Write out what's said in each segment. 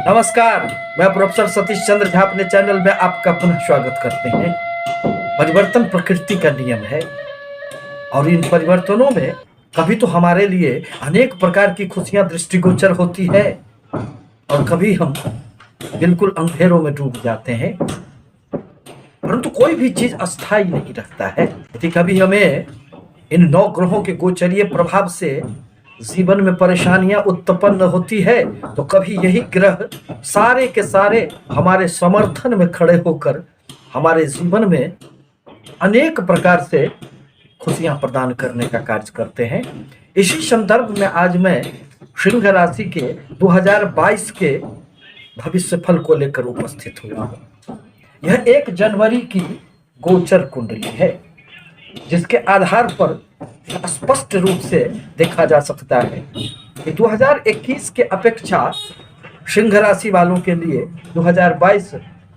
नमस्कार। मैं प्रोफेसर सतीश चंद्र झा अपने चैनल में आपका पुनः स्वागत करते हैं। परिवर्तन प्रकृति का नियम है और इन परिवर्तनों में कभी तो हमारे लिए अनेक प्रकार की खुशियां दृष्टिगोचर होती है और कभी हम बिल्कुल अंधेरों में डूब जाते हैं। परंतु कोई भी चीज अस्थायी नहीं रहता है। यदि कभी हमें इन 9 ग्रहों के गोचरीय प्रभाव से जीवन में परेशानियां उत्पन्न होती है तो कभी यही ग्रह सारे के सारे हमारे समर्थन में खड़े होकर हमारे जीवन में अनेक प्रकार से खुशियां प्रदान करने का कार्य करते हैं। इसी संदर्भ में आज मैं सिंह राशि के 2022 के भविष्य फल को लेकर उपस्थित हुआ हूं। यह 1 जनवरी की गोचर कुंडली है जिसके आधार पर स्पष्ट रूप से देखा जा सकता है कि 2021 के अपेक्षा सिंह राशि वालों के लिए 2022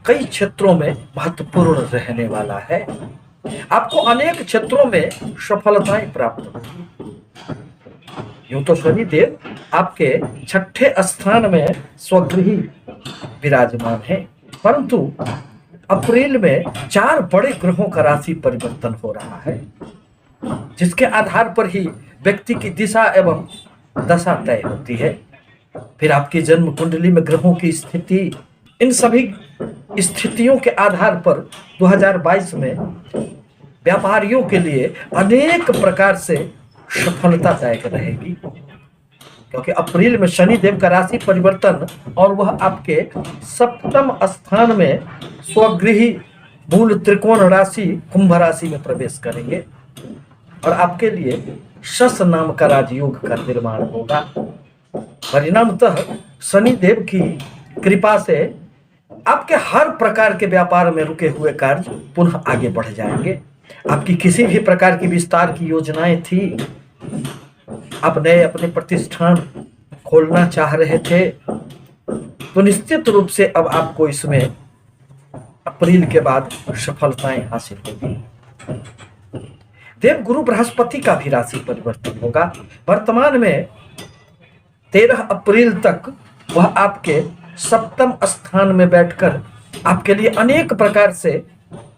कई क्षेत्रों में महत्वपूर्ण रहने वाला है। आपको अनेक क्षेत्रों में सफलताएं प्राप्त होंगी। यूं तो शनि देव आपके 6ठे स्थान में स्वगृही विराजमान है, परंतु अप्रैल में 4 बड़े ग्रहों का राशि परिवर्तन हो रहा है जिसके आधार पर ही व्यक्ति की दिशा एवं दशा तय होती है। फिर आपकी जन्म कुंडली में ग्रहों की स्थिति, इन सभी स्थितियों के आधार पर 2022 में व्यापारियों के लिए अनेक प्रकार से सफलतादायक रहेगी, क्योंकि अप्रैल में शनि देव का राशि परिवर्तन और वह आपके 7वें स्थान में स्वगृही मूल त्रिकोण राशि कुंभ राशि में प्रवेश करेंगे और आपके लिए शश नाम का राजयोग का निर्माण होगा। परिणामतः शनि देव की कृपा से आपके हर प्रकार के व्यापार में रुके हुए कार्य पुनः आगे बढ़ जाएंगे। आपकी किसी भी प्रकार की विस्तार की योजनाएं थी, आप नए अपने प्रतिष्ठान खोलना चाह रहे थे, तो निश्चित रूप से अब आपको इसमें अप्रैल के बाद सफलताएं हासिल होगी। देव गुरु बृहस्पति का भी राशि परिवर्तन होगा। वर्तमान में 13 अप्रैल तक वह आपके 7वें स्थान में बैठकर आपके लिए अनेक प्रकार से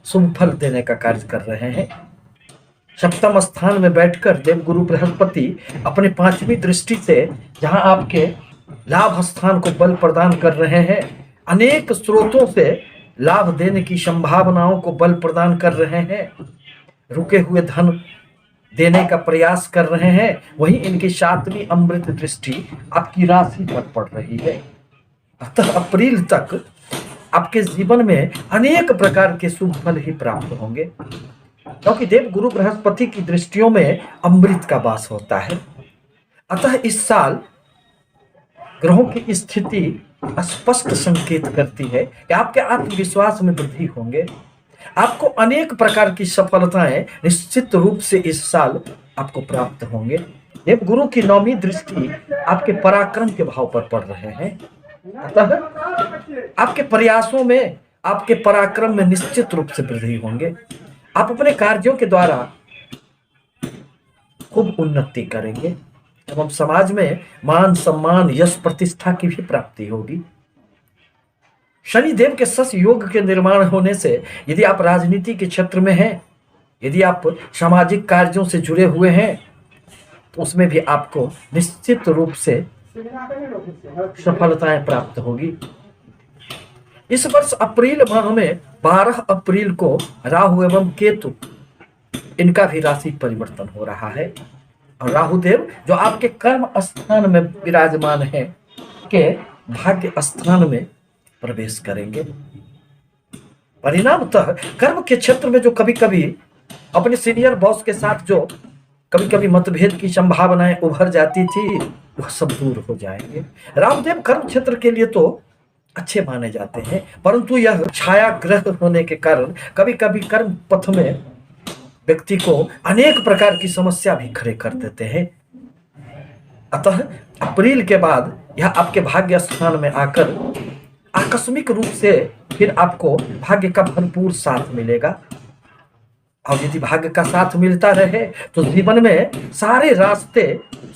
शुभ फल देने का कार्य कर रहे हैं। 7वें स्थान में बैठकर देव गुरु बृहस्पति अपने 5वीं दृष्टि से जहां आपके लाभ स्थान को बल प्रदान कर रहे हैं, अनेक स्रोतों से लाभ देने की संभावनाओं को बल प्रदान कर रहे हैं, रुके हुए धन देने का प्रयास कर रहे हैं, वहीं इनकी 7वीं अमृत दृष्टि आपकी राशि पर पड़ रही है। अतः अप्रैल तक आपके जीवन में अनेक प्रकार के शुभ फल ही प्राप्त होंगे, क्योंकि देव गुरु बृहस्पति की दृष्टियों में अमृत का वास होता है। अतः इस साल ग्रहों की स्थिति स्पष्ट संकेत करती है कि आपके आत्मविश्वास में वृद्धि होंगे। आपको अनेक प्रकार की सफलताएं निश्चित रूप से इस साल आपको प्राप्त होंगे। देव गुरु की 9वीं दृष्टि आपके पराक्रम के भाव पर पड़ रहे हैं, अतः आपके प्रयासों में, आपके पराक्रम में निश्चित रूप से वृद्धि होंगे। आप अपने कार्यों के द्वारा खूब उन्नति करेंगे एवं समाज में मान सम्मान यश प्रतिष्ठा की भी प्राप्ति होगी। शनि देव के शश योग के निर्माण होने से यदि आप राजनीति के क्षेत्र में हैं, यदि आप सामाजिक कार्यों से जुड़े हुए हैं, तो उसमें भी आपको निश्चित रूप से सफलताएं प्राप्त होगी। इस वर्ष अप्रैल माह में 12 अप्रैल को राहु एवं केतु इनका भी राशि परिवर्तन हो रहा है और राहु देव जो आपके कर्म स्थान में विराजमान है के भाग्य स्थान में प्रवेश करेंगे। परिणामतः कर्म के क्षेत्र में जो कभी कभी अपने सीनियर बॉस के साथ जो कभी कभी मतभेद की संभावनाएं उभर जाती थी, वह सब दूर हो जाएंगे। राहुदेव कर्म क्षेत्र के लिए तो अच्छे माने जाते हैं, परंतु यह छाया ग्रह होने के कारण कभी कभी कर्म पथ में व्यक्ति को अनेक प्रकार की समस्या भी खड़े कर देते हैं। अतः अप्रैल के बाद यह आपके भाग्य स्थान में आकर आकस्मिक रूप से फिर आपको भाग्य का भरपूर साथ मिलेगा और यदि भाग्य का साथ मिलता रहे तो जीवन में सारे रास्ते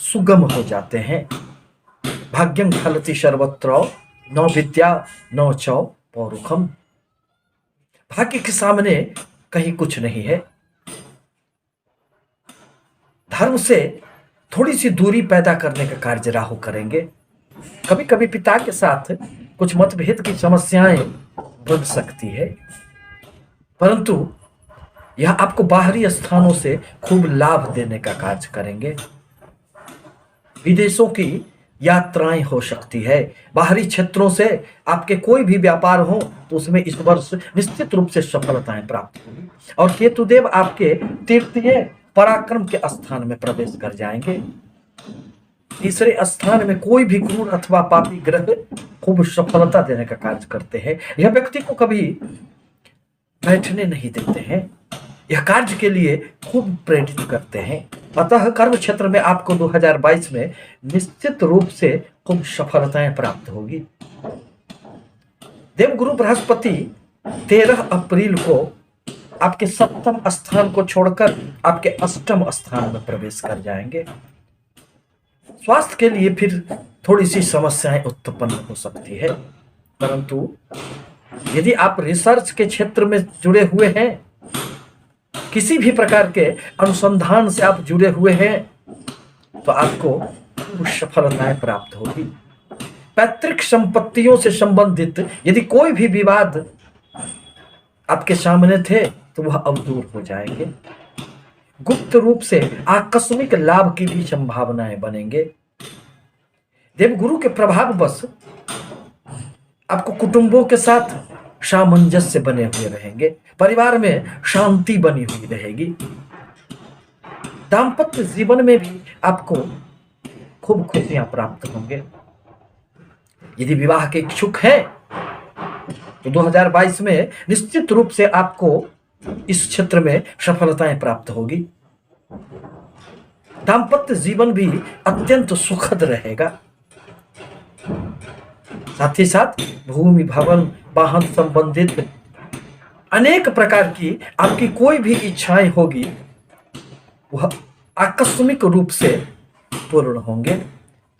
सुगम हो जाते हैं। भाग्यं फलति सर्वत्र नौ विद्या नौ चौ पौरुखम। भाग्य के सामने कहीं कुछ नहीं है। धर्म से थोड़ी सी दूरी पैदा करने का कार्य राहु करेंगे। कभी कभी पिता के साथ कुछ मतभेद की समस्याएं बन सकती है, परंतु यह आपको बाहरी स्थानों से खूब लाभ देने का कार्य करेंगे। विदेशों की यात्राएं हो सकती है। बाहरी क्षेत्रों से आपके कोई भी व्यापार हो तो उसमें इस वर्ष निश्चित रूप से सफलताएं प्राप्त होगी। और केतुदेव आपके तृतीय पराक्रम के स्थान में प्रवेश कर जाएंगे। तीसरे स्थान में कोई भी क्रूर अथवा पापी ग्रह खूब सफलता देने का कार्य करते हैं। यह व्यक्ति को कभी बैठने नहीं देते हैं, यह कार्य के लिए खूब प्रेरित करते हैं। अतः कर्म क्षेत्र में आपको 2022 में निश्चित रूप से खूब सफलताएं प्राप्त होगी। देवगुरु बृहस्पति 13 अप्रैल को आपके सप्तम स्थान को छोड़कर आपके अष्टम स्थान में प्रवेश कर जाएंगे। स्वास्थ्य के लिए फिर थोड़ी सी समस्याएं उत्पन्न हो सकती है, परंतु यदि आप रिसर्च के क्षेत्र में जुड़े हुए हैं, किसी भी प्रकार के अनुसंधान से आप जुड़े हुए हैं, तो आपको सफलताएं प्राप्त होगी। पैतृक संपत्तियों से संबंधित यदि कोई भी विवाद आपके सामने थे तो वह अब दूर हो जाएंगे। गुप्त रूप से आकस्मिक लाभ की भी संभावनाएं बनेंगे। देवगुरु के प्रभाववश आपको कुटुंबों के साथ सामंजस्य बने हुए रहेंगे। परिवार में शांति बनी हुई रहेगी। दाम्पत्य जीवन में भी आपको खूब खुशियां प्राप्त होंगे। यदि विवाह के इच्छुक हैं तो 2022 में निश्चित रूप से आपको इस क्षेत्र में सफलताएं प्राप्त होगी। दाम्पत्य जीवन भी अत्यंत सुखद रहेगा। साथ ही साथ भूमि भवन वाहन संबंधित अनेक प्रकार की आपकी कोई भी इच्छाएं होगी वह आकस्मिक रूप से पूर्ण होंगे।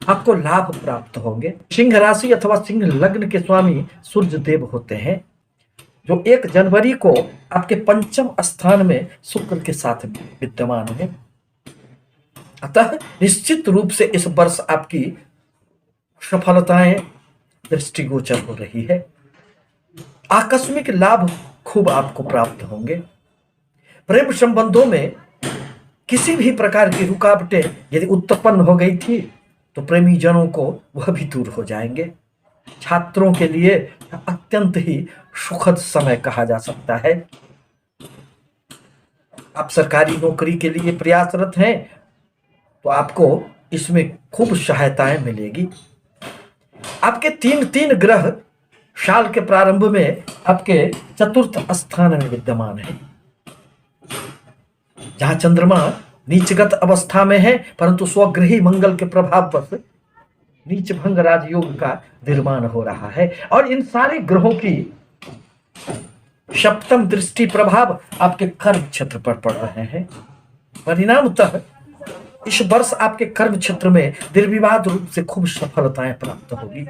आपको लाभ प्राप्त होंगे। सिंह राशि अथवा सिंह लग्न के स्वामी सूर्य देव होते हैं, जो 1 जनवरी को आपके पंचम स्थान में शुक्र के साथ विद्यमान है। अतः निश्चित रूप से इस वर्ष आपकी सफलताएं दृष्टिगोचर हो रही है। आकस्मिक लाभ खूब आपको प्राप्त होंगे। प्रेम संबंधों में किसी भी प्रकार की रुकावटें यदि उत्पन्न हो गई थी तो प्रेमी जनों को वह भी दूर हो जाएंगे। छात्रों के लिए अत्यंत ही सुखद समय कहा जा सकता है। आप सरकारी नौकरी के लिए प्रयासरत हैं तो आपको इसमें खूब सहायताएं मिलेगी। आपके 3 ग्रह साल के प्रारंभ में आपके चतुर्थ स्थान में विद्यमान है। जहां चंद्रमा नीचगत अवस्था में है, परंतु स्वगृही मंगल के प्रभाव पर नीच भंग राजयोग का निर्माण हो रहा है। और इन सारे ग्रहों की सप्तम दृष्टि प्रभाव आपके कर्म क्षेत्र पर पड़ रहे हैं। परिणामतः इस वर्ष आपके कर्म क्षेत्र में निर्विवाद रूप से खूब सफलताएं प्राप्त होगी।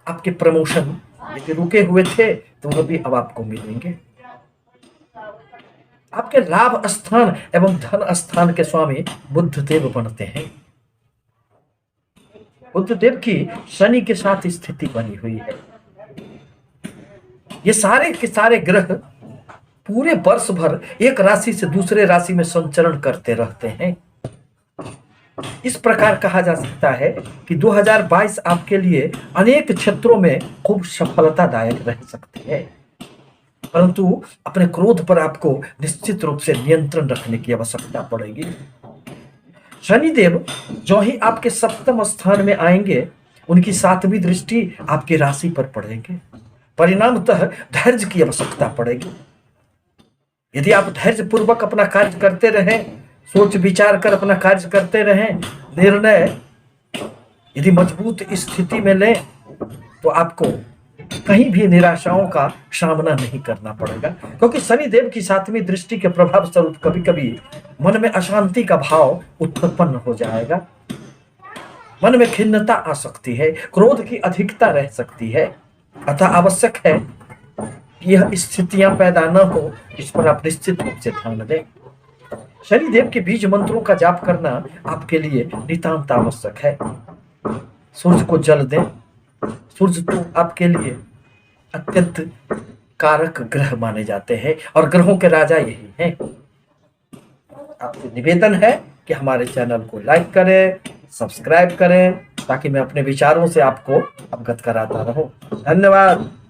आपके प्रमोशन यदि रुके हुए थे तो वह भी अब आपको मिलेंगे। आपके लाभ स्थान एवं धन स्थान के स्वामी बुध देव बनते हैं। बुध देव की शनि के साथ स्थिति बनी हुई है। ये सारे के सारे ग्रह पूरे वर्ष भर एक राशि से दूसरे राशि में संचरण करते रहते हैं। इस प्रकार कहा जा सकता है कि 2022 आपके लिए अनेक क्षेत्रों में खूब सफलतादायक रह सकते हैं, परंतु अपने क्रोध पर आपको निश्चित रूप से नियंत्रण रखने की आवश्यकता पड़ेगी। शनिदेव जो ही आपके सप्तम स्थान में आएंगे, उनकी 7वीं दृष्टि आपकी राशि पर पड़ेगी। परिणामतः धैर्य की आवश्यकता पड़ेगी। यदि आप धैर्य पूर्वक अपना कार्य करते रहें, सोच विचार कर अपना कार्य करते रहें, निर्णय यदि मजबूत स्थिति में लें, तो आपको कहीं भी निराशाओं का सामना नहीं करना पड़ेगा। क्योंकि शनिदेव की 7वीं दृष्टि के प्रभाव स्वरूप कभी कभी मन में अशांति का भाव उत्पन्न हो जाएगा। मन में खिन्नता आ सकती है, क्रोध की अधिकता रह सकती है। अतः आवश्यक है कि यह स्थितियां पैदा न हो, इस पर आप निश्चित रूप से ध्यान दें। शनिदेव के बीज मंत्रों का जाप करना आपके लिए नितांत आवश्यक है। सूर्य को जल दें। सूर्य तो आपके लिए अत्यंत कारक ग्रह माने जाते हैं और ग्रहों के राजा यही हैं। आपसे निवेदन है कि हमारे चैनल को लाइक करें, सब्सक्राइब करें, ताकि मैं अपने विचारों से आपको अवगत कराता रहूं। धन्यवाद।